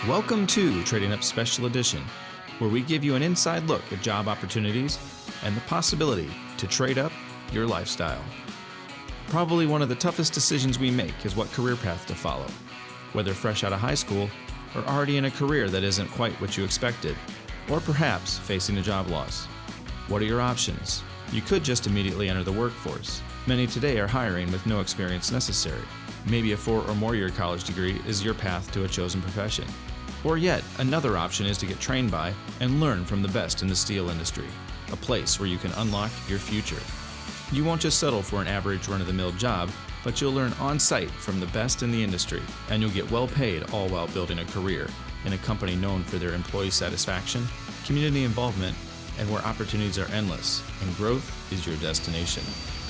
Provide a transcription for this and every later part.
Welcome to Trading Up Special Edition, where we give you an inside look at job opportunities and the possibility to trade up your lifestyle. Probably one of the toughest decisions we make is what career path to follow, whether fresh out of high school or already in a career that isn't quite what you expected, or perhaps facing a job loss. What are your options? You could just immediately enter the workforce. Many today are hiring with no experience necessary. Maybe a 4 or more year college degree is your path to a chosen profession. Or yet, another option is to get trained by and learn from the best in the steel industry, a place where you can unlock your future. You won't just settle for an average run-of-the-mill job, but you'll learn on-site from the best in the industry, and you'll get well paid all while building a career in a company known for their employee satisfaction, community involvement, and where opportunities are endless, and growth is your destination.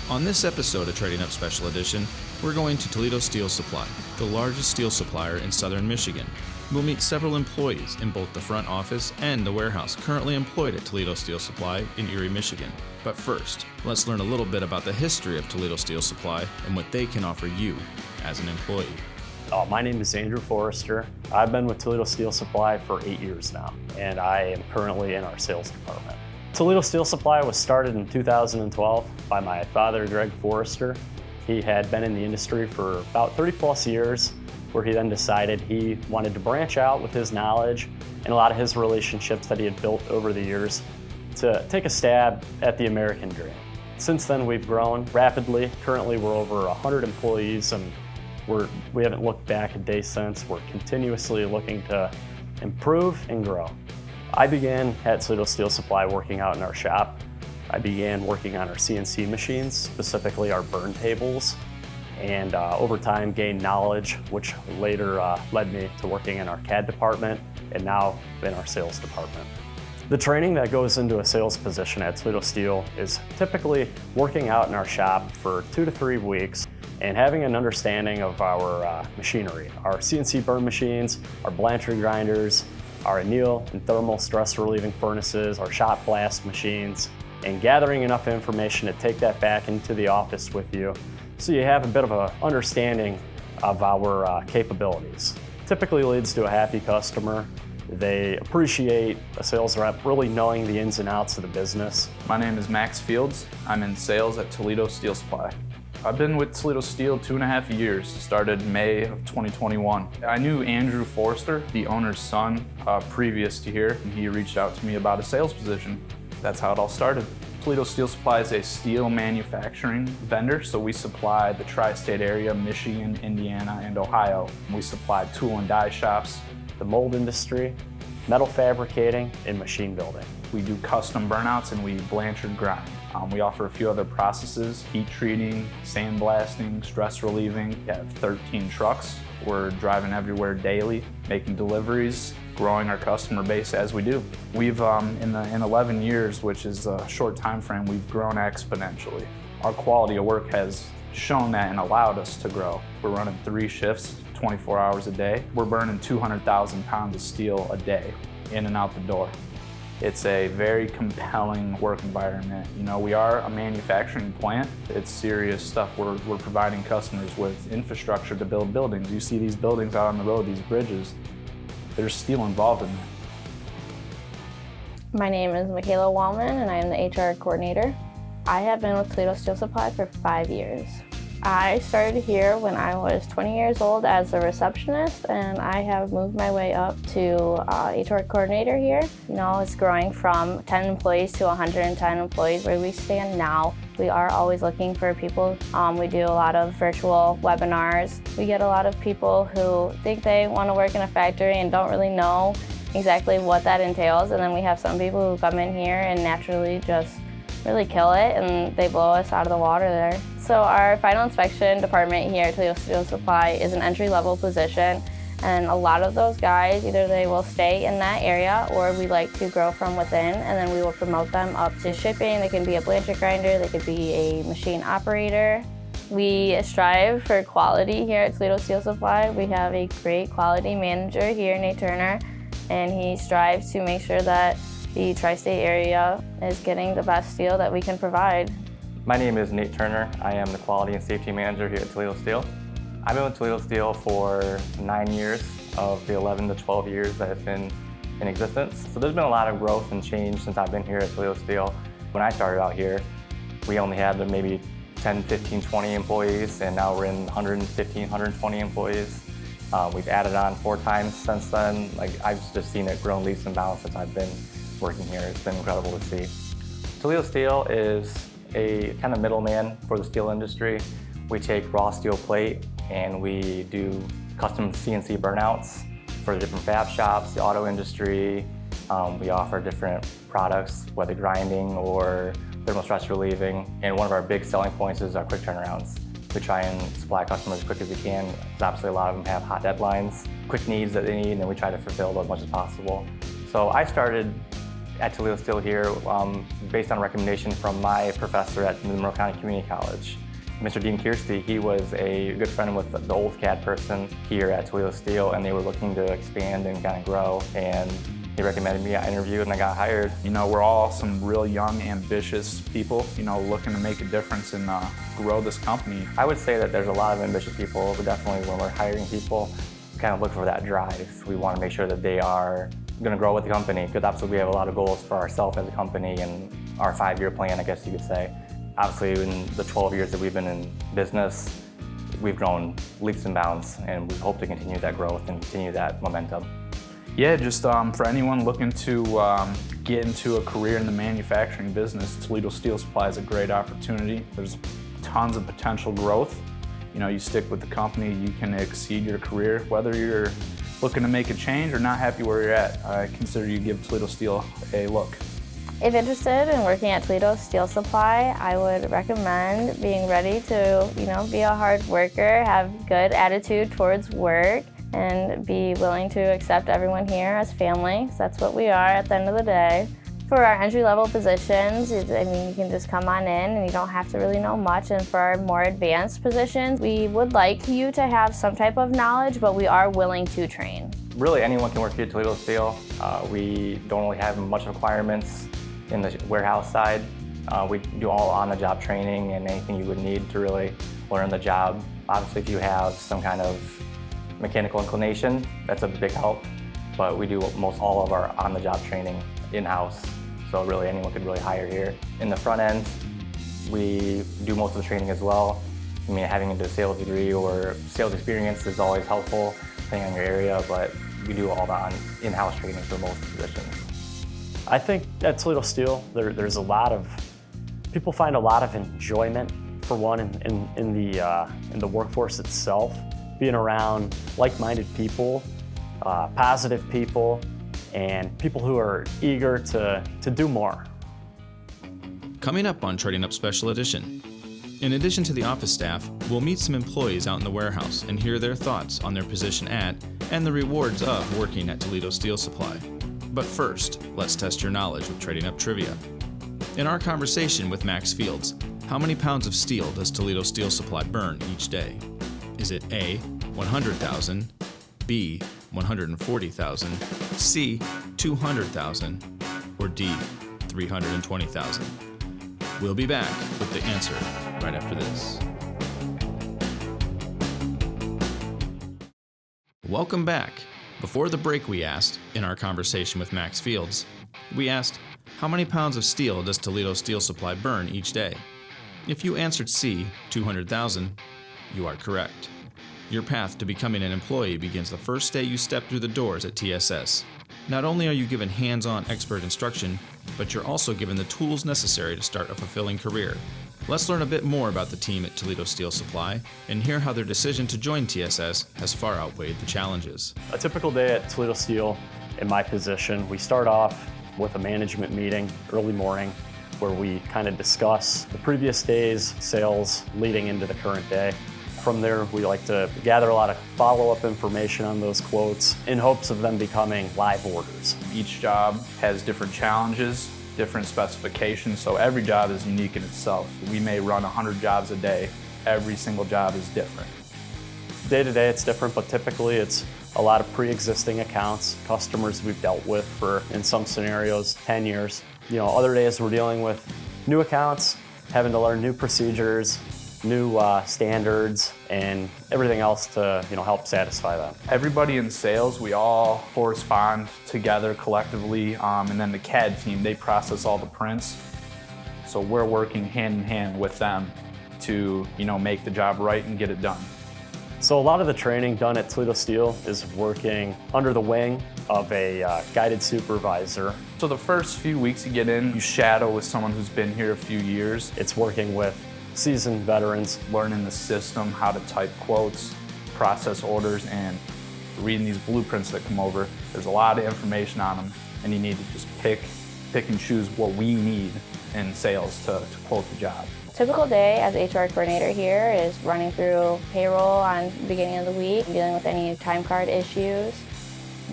On this episode of Trading Up Special Edition, we're going to Toledo Steel Supply, the largest steel supplier in southern Michigan. We'll meet several employees in both the front office and the warehouse currently employed at Toledo Steel Supply in Erie, Michigan. But first, let's learn a little bit about the history of Toledo Steel Supply and what they can offer you as an employee. My name is Andrew Forrester. I've been with Toledo Steel Supply for 8 years now, and I am currently in our sales department. Toledo Steel Supply was started in 2012 by my father, Greg Forrester. He had been in the industry for about 30 plus years, where he then decided he wanted to branch out with his knowledge and a lot of his relationships that he had built over the years to take a stab at the American dream. Since then, we've grown rapidly. Currently, we're over 100 employees, and we haven't looked back a day since. We're continuously looking to improve and grow. I began at Toledo Steel Supply working out in our shop. I began working on our CNC machines, specifically our burn tables, and over time gained knowledge, which later led me to working in our CAD department and now in our sales department. The training that goes into a sales position at Toledo Steel is typically working out in our shop for 2 to 3 weeks and having an understanding of our machinery, our CNC burn machines, our blancher grinders, our anneal and thermal stress relieving furnaces, our shot blast machines, and gathering enough information to take that back into the office with you so you have a bit of an understanding of our capabilities. Typically leads to a happy customer. They appreciate a sales rep really knowing the ins and outs of the business. My name is Max Fields. I'm in sales at Toledo Steel Supply. I've been with Toledo Steel 2.5 years, started May of 2021. I knew Andrew Forrester, the owner's son, previous to here, and he reached out to me about a sales position. That's how it all started. Toledo Steel Supply is a steel manufacturing vendor, so we supply the tri-state area, Michigan, Indiana, and Ohio. We supply tool and die shops, The mold industry, metal fabricating, and machine building. we do custom burnouts, and we blanchard grind. We offer a few other processes: heat treating, sandblasting, stress relieving. We have 13 trucks. We're driving everywhere daily, making deliveries, growing our customer base as we do. We've, in 11 years, which is a short time frame, we've grown exponentially. Our quality of work has shown that and allowed us to grow. We're running 3 shifts, 24 hours a day. We're burning 200,000 pounds of steel a day, in and out the door. It's a very compelling work environment. You know, we are a manufacturing plant. It's serious stuff. We're providing customers with infrastructure to build buildings. You see these buildings out on the road, these bridges. There's steel involved in that. My name is Michaela Wallman, and I am the HR coordinator. I have been with Toledo Steel Supply for 5 years. I started here when I was 20 years old as a receptionist, and I have moved my way up to HR coordinator here. You know, it's growing from 10 employees to 110 employees where we stand now. We are always looking for people. We do a lot of virtual webinars. We get a lot of people who think they want to work in a factory and don't really know exactly what that entails. And then we have some people who come in here and naturally just really kill it, and they blow us out of the water there. So our final inspection department here at Toledo Steel Supply is an entry-level position, and a lot of those guys, either they will stay in that area or we like to grow from within, and then we will promote them up to shipping. They can be a blancher grinder, they could be a machine operator. We strive for quality here at Toledo Steel Supply. We have a great quality manager here, Nate Turner, and he strives to make sure that the tri-state area is getting the best steel that we can provide. My name is Nate Turner. I am the Quality and Safety Manager here at Toledo Steel. I've been with Toledo Steel for 9 years. of the 11 to 12 years that it's been in existence. So there's been a lot of growth and change since I've been here at Toledo Steel. When I started out here, we only had maybe 10, 15, 20 employees, and now we're in 115, 120 employees. We've added on 4 times since then. I've just seen it grow leaps and bounds since I've been working here. It's been incredible to see. Toledo Steel is a kind of middleman for the steel industry. We take raw steel plate and we do custom CNC burnouts for the different fab shops, the auto industry. We offer different products, whether grinding or thermal stress relieving. And one of our big selling points is our quick turnarounds. We try and supply customers as quick as we can, because obviously a lot of them have hot deadlines, quick needs that they need, and then we try to fulfill those as much as possible. So I started at Toledo Steel here based on a recommendation from my professor at the Monroe County Community College. Mr. Dean Kirsty, he was a good friend with the old CAD person here at Toledo Steel, and they were looking to expand and kind of grow, and he recommended me. I interviewed and I got hired. You know, we're all some real young, ambitious people, you know, looking to make a difference and grow this company. I would say that there's a lot of ambitious people, but definitely when we're hiring people, we kind of look for that drive. We want to make sure that they are going to grow with the company, because obviously we have a lot of goals for ourselves as a company and our 5-year plan, I guess you could say. Obviously, in the 12 years that we've been in business, we've grown leaps and bounds, and we hope to continue that growth and continue that momentum. Yeah, just for anyone looking to get into a career in the manufacturing business, Toledo Steel Supply is a great opportunity. There's tons of potential growth. You know, you stick with the company, you can exceed your career. Whether you're looking to make a change or not happy where you're at, I consider you give Toledo Steel a look. If interested in working at Toledo Steel Supply, I would recommend being ready to, be a hard worker, have good attitude towards work, and be willing to accept everyone here as family, because that's what we are at the end of the day. For our entry-level positions, you can just come on in and you don't have to really know much. And for our more advanced positions, we would like you to have some type of knowledge, but we are willing to train. Really, anyone can work here at Toledo Steel. We don't really have much requirements in the warehouse side. We do all on-the-job training and anything you would need to really learn the job. Obviously, if you have some kind of mechanical inclination, that's a big help, but we do most all of our on-the-job training in-house, so really anyone could really hire here. In the front end, we do most of the training as well. Having a sales degree or sales experience is always helpful, depending on your area, but we do all the in-house training for most positions. I think at Toledo Steel, there's a lot of, people find a lot of enjoyment, for one, in the workforce itself. Being around like-minded people, positive people, and people who are eager to do more. Coming up on Trading Up Special Edition. In addition to the office staff, we'll meet some employees out in the warehouse and hear their thoughts on their position at and the rewards of working at Toledo Steel Supply. But first, let's test your knowledge with Trading Up Trivia. In our conversation with Max Fields, how many pounds of steel does Toledo Steel Supply burn each day? Is it A, 100,000, B, 140,000, C, 200,000, or D, 320,000? We'll be back with the answer right after this. Welcome back. Before the break we asked, in our conversation with Max Fields, we asked, how many pounds of steel does Toledo Steel Supply burn each day? If you answered C, 200,000, you are correct. Your path to becoming an employee begins the first day you step through the doors at TSS. Not only are you given hands-on expert instruction, but you're also given the tools necessary to start a fulfilling career. Let's learn a bit more about the team at Toledo Steel Supply and hear how their decision to join TSS has far outweighed the challenges. A typical day at Toledo Steel, in my position, we start off with a management meeting early morning where we kind of discuss the previous day's sales leading into the current day. From there, we like to gather a lot of follow-up information on those quotes in hopes of them becoming live orders. Each job has different challenges, different specifications, so every job is unique in itself. We may run 100 jobs a day. Every single job is different. Day to day it's different, but typically it's a lot of pre-existing accounts, customers we've dealt with for, in some scenarios, 10 years. Other days we're dealing with new accounts, having to learn new procedures, new standards and everything else to help satisfy them. Everybody in sales, we all correspond together collectively, and then the CAD team, they process all the prints. So we're working hand in hand with them to make the job right and get it done. So a lot of the training done at Toledo Steel is working under the wing of a guided supervisor. So the first few weeks you get in, you shadow with someone who's been here a few years. It's working with seasoned veterans. Learning the system, how to type quotes, process orders, and reading these blueprints that come over. There's a lot of information on them, and you need to just pick and choose what we need in sales to quote the job. Typical day as HR coordinator here is running through payroll on the beginning of the week, dealing with any time card issues,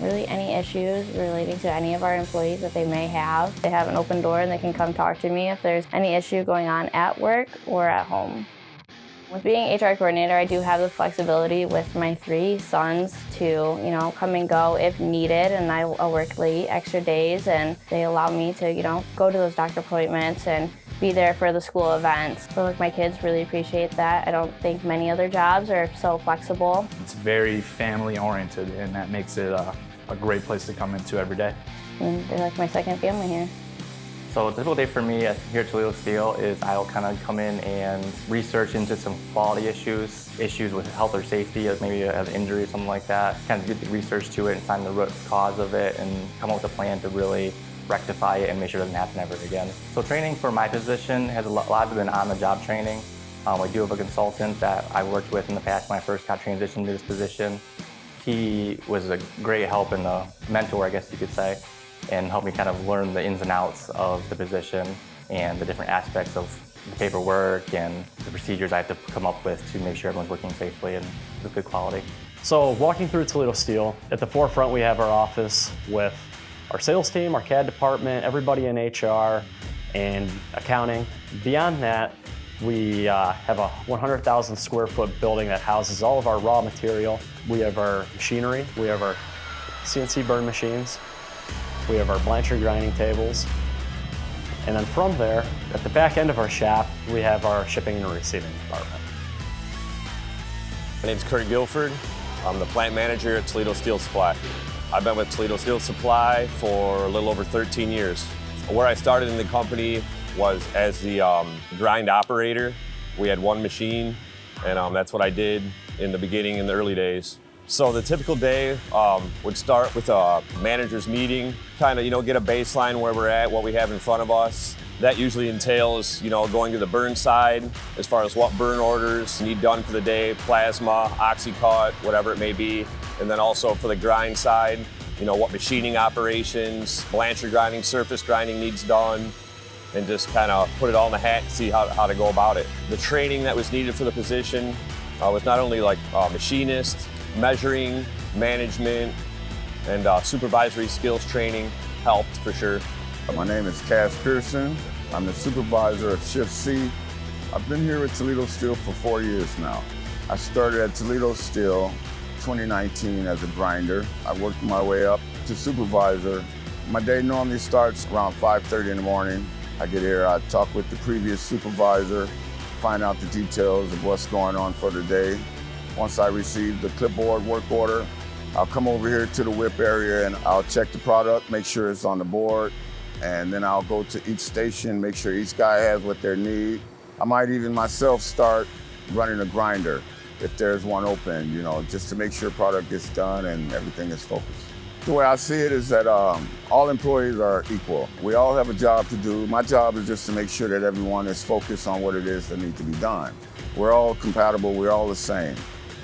really any issues relating to any of our employees that they may have. They have an open door and they can come talk to me if there's any issue going on at work or at home. With being HR coordinator, I do have the flexibility with my 3 sons to, come and go if needed, and I'll work late, extra days, and they allow me to, go to those doctor appointments and be there for the school events. So my kids really appreciate that. I don't think many other jobs are so flexible. It's very family oriented, and that makes it a great place to come into every day. And they're like my second family here. So a typical day for me here at Toledo Steel is I'll kind of come in and research into some quality issues with health or safety, as maybe an injury or something like that. Kind of do the research to it and find the root cause of it and come up with a plan to really rectify it and make sure it doesn't happen ever again. So training for my position has a lot of been on-the-job training. I do have a consultant that I worked with in the past when I first got transitioned to this position. He was a great help and a mentor, I guess you could say, and helped me kind of learn the ins and outs of the position and the different aspects of the paperwork and the procedures I have to come up with to make sure everyone's working safely and with good quality. So walking through Toledo Steel, at the forefront we have our office with our sales team, our CAD department, everybody in HR and accounting. Beyond that, we have a 100,000 square foot building that houses all of our raw material. We have our machinery, we have our CNC burn machines, we have our Blanchard grinding tables, and then from there, at the back end of our shop, we have our shipping and receiving department. My name's Kurt Guilford. I'm the plant manager at Toledo Steel Supply. I've been with Toledo Steel Supply for a little over 13 years. Where I started in the company was as the grind operator. We had one machine, and that's what I did in the beginning, in the early days. So the typical day would start with a manager's meeting, kind of, get a baseline where we're at, what we have in front of us. That usually entails, going to the burn side as far as what burn orders need done for the day, plasma, oxycut, whatever it may be. And then also for the grind side, what machining operations, Blanchard grinding, surface grinding needs done, and just kind of put it all in the hat and see how to go about it. The training that was needed for the position was not only like machinist, measuring, management, and supervisory skills training helped for sure. My name is Cass Pearson. I'm the supervisor of Shift C. I've been here at Toledo Steel for 4 years now. I started at Toledo Steel 2019 as a grinder. I worked my way up to supervisor. My day normally starts around 5:30 in the morning. I get here, I talk with the previous supervisor, find out the details of what's going on for the day. Once I receive the clipboard work order, I'll come over here to the whip area and I'll check the product, make sure it's on the board, and then I'll go to each station, make sure each guy has what they need. I might even myself start running a grinder if there's one open, just to make sure product gets done and everything is focused. The way I see it is that all employees are equal. We all have a job to do. My job is just to make sure that everyone is focused on what it is that needs to be done. We're all compatible, we're all the same.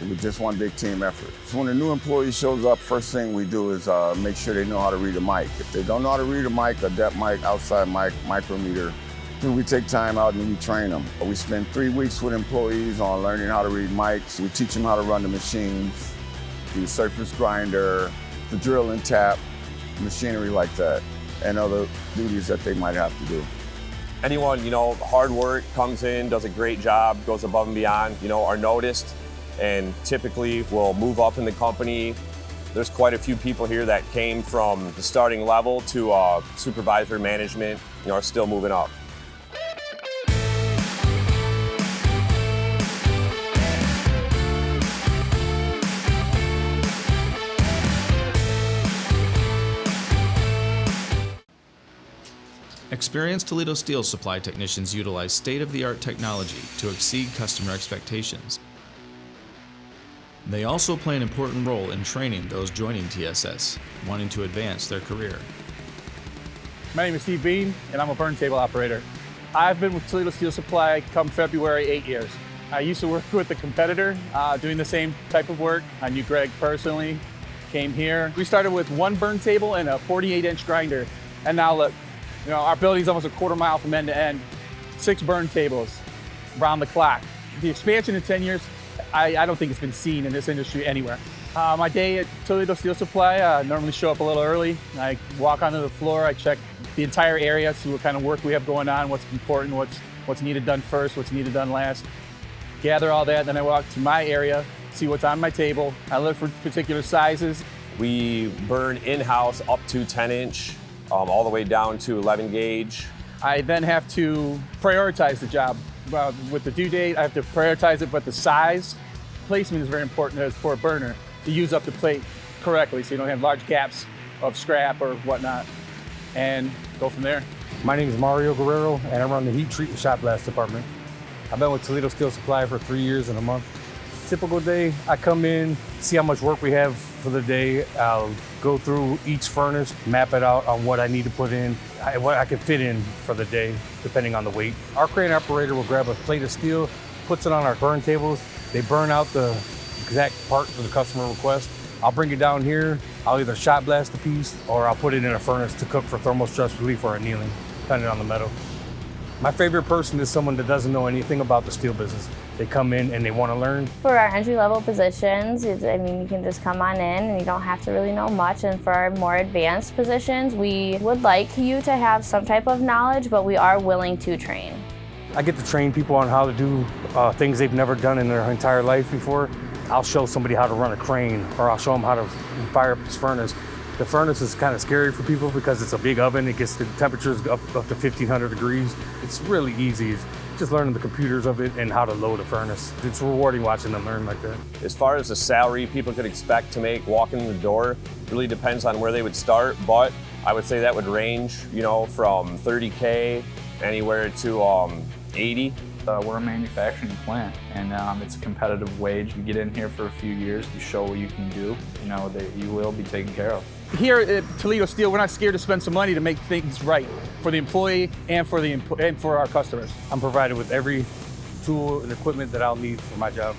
It was just one big team effort. So when a new employee shows up, first thing we do is make sure they know how to read a mic. If they don't know how to read a mic, a depth mic, outside mic, micrometer, then we take time out and we train them. We spend 3 weeks with employees on learning how to read mics. We teach them how to run the machines, the surface grinder, the drill and tap, machinery like that, and other duties that they might have to do. Anyone, hard work, comes in, does a great job, goes above and beyond, are noticed, and typically will move up in the company. There's quite a few people here that came from the starting level to supervisor management, are still moving up. Experienced Toledo Steel Supply technicians utilize state-of-the-art technology to exceed customer expectations. They also play an important role in training those joining TSS, wanting to advance their career. My name is Steve Bean, and I'm a burn table operator. I've been with Toledo Steel Supply come February 8 years. I used to work with a competitor doing the same type of work. I knew Greg personally, came here. We started with one burn table and a 48-inch grinder. And now look, our building's almost a quarter mile from end to end. 6 burn tables around the clock. The expansion in 10 years, I don't think it's been seen in this industry anywhere. My day at Toledo Steel Supply, I normally show up a little early. I walk onto the floor, I check the entire area, see what kind of work we have going on, what's important, what's needed done first, what's needed done last. Gather all that, then I walk to my area, see what's on my table. I look for particular sizes. We burn in-house up to 10-inch, all the way down to 11 gauge. I then have to prioritize the job. With the due date, I have to prioritize it, but the size, placement is very important as for a burner to use up the plate correctly so you don't have large gaps of scrap or whatnot, and go from there. My name is Mario Guerrero, and I run the heat treat and shot blast department. I've been with Toledo Steel Supply for 3 years and a month. Typical day, I come in, see how much work we have for the day. I'll go through each furnace, map it out on what I need to put in, what I can fit in for the day, depending on the weight. Our crane operator will grab a plate of steel, puts it on our burn tables. They burn out the exact part for the customer request. I'll bring it down here. I'll either shot blast the piece or I'll put it in a furnace to cook for thermal stress relief or annealing, depending on the metal. My favorite person is someone that doesn't know anything about the steel business. They come in and they want to learn. For our entry-level positions, you can just come on in and you don't have to really know much. And for our more advanced positions, we would like you to have some type of knowledge, but we are willing to train. I get to train people on how to do things they've never done in their entire life before. I'll show somebody how to run a crane, or I'll show them how to fire up this furnace. The furnace is kind of scary for people because it's a big oven. It gets the temperatures up to 1,500 degrees. It's really easy. It's just learning the computers of it and how to load a furnace. It's rewarding watching them learn like that. As far as the salary people could expect to make walking in the door, really depends on where they would start, but I would say that would range, from 30K anywhere to 80. We're a manufacturing plant, and it's a competitive wage. You get in here for a few years, you show what you can do, that you will be taken care of. Here at Toledo Steel, we're not scared to spend some money to make things right for the employee and for our customers. I'm provided with every tool and equipment that I'll need for my job.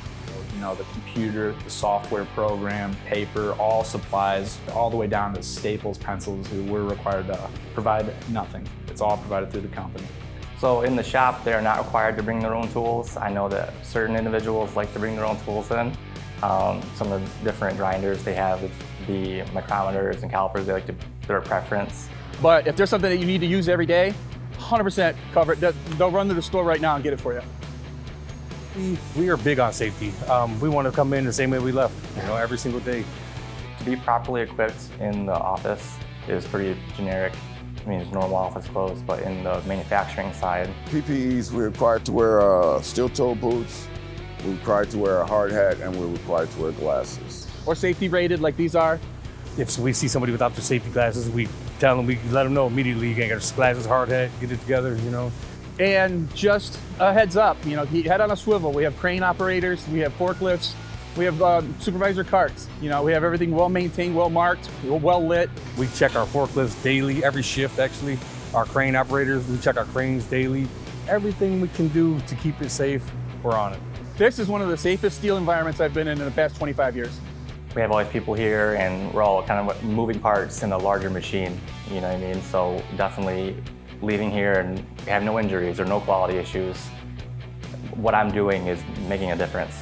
The computer, the software program, paper, all supplies, all the way down to staples, pencils. We're required to provide nothing. It's all provided through the company. So in the shop, they're not required to bring their own tools. I know that certain individuals like to bring their own tools in. Some of the different grinders they have, the micrometers and calipers, their preference. But if there's something that you need to use every day, 100% cover it. They'll run to the store right now and get it for you. We are big on safety. We want to come in the same way we left, every single day. To be properly equipped in the office is pretty generic. It's normal office clothes, but in the manufacturing side. PPEs, we're required to wear steel-toe boots, we're required to wear a hard hat, and we're required to wear glasses. Or safety rated like these are. If we see somebody without their safety glasses, we let them know immediately, you can't get your glasses, hard hat, get it together, And just a heads up, head on a swivel. We have crane operators, we have forklifts, we have supervisor carts. We have everything well maintained, well marked, well lit. We check our forklifts daily, every shift actually. Our crane operators, we check our cranes daily. Everything we can do to keep it safe, we're on it. This is one of the safest steel environments I've been in the past 25 years. We have all these people here and we're all kind of moving parts in a larger machine, So definitely leaving here and have no injuries or no quality issues. What I'm doing is making a difference.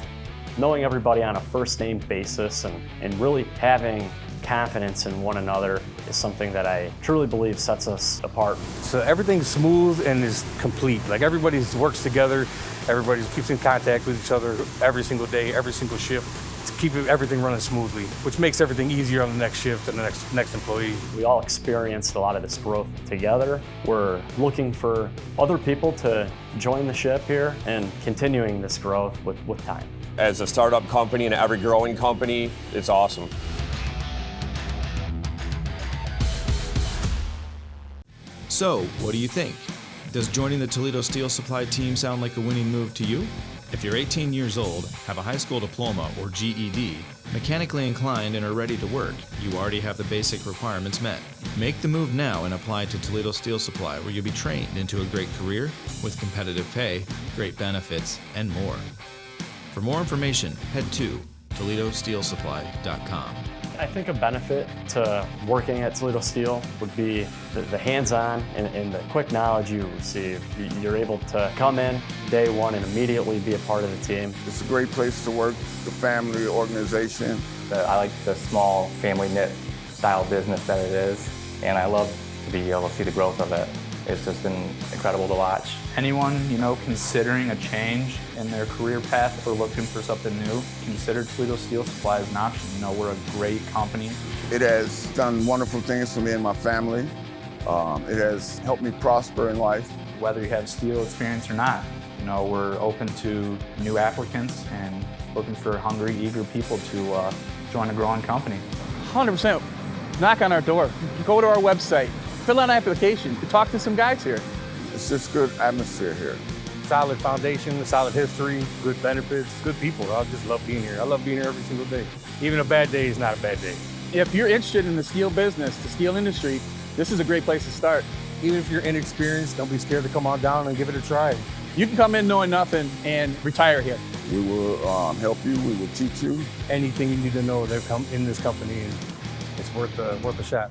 Knowing everybody on a first name basis and really having confidence in one another is something that I truly believe sets us apart. So everything's smooth and is complete. Like everybody works together, everybody keeps in contact with each other every single day, every single shift to keep everything running smoothly, which makes everything easier on the next shift and the next employee. We all experienced a lot of this growth together. We're looking for other people to join the ship here and continuing this growth with time. As a startup company and every growing company, it's awesome. So, what do you think? Does joining the Toledo Steel Supply team sound like a winning move to you? If you're 18 years old, have a high school diploma or GED, mechanically inclined and are ready to work, you already have the basic requirements met. Make the move now and apply to Toledo Steel Supply, where you'll be trained into a great career with competitive pay, great benefits, and more. For more information, head to ToledoSteelSupply.com. I think a benefit to working at Toledo Steel would be the hands-on and the quick knowledge you receive. You're able to come in day one and immediately be a part of the team. It's a great place to work, the family organization. I like the small family knit style business that it is, and I love to be able to see the growth of it. It's just been incredible to watch. Anyone, considering a change in their career path or looking for something new, consider Toledo Steel Supply as an option. We're a great company. It has done wonderful things for me and my family. It has helped me prosper in life. Whether you have steel experience or not, we're open to new applicants and looking for hungry, eager people to join a growing company. 100%. Knock on our door. Go to our website. Fill out an application. Talk to some guys here. It's just good atmosphere here. Solid foundation, solid history, good benefits, good people. I just love being here. I love being here every single day. Even a bad day is not a bad day. If you're interested in the steel business, the steel industry, this is a great place to start. Even if you're inexperienced, don't be scared to come on down and give it a try. You can come in knowing nothing and retire here. We will help you. We will teach you. Anything you need to know, they come in this company, and it's worth a shot.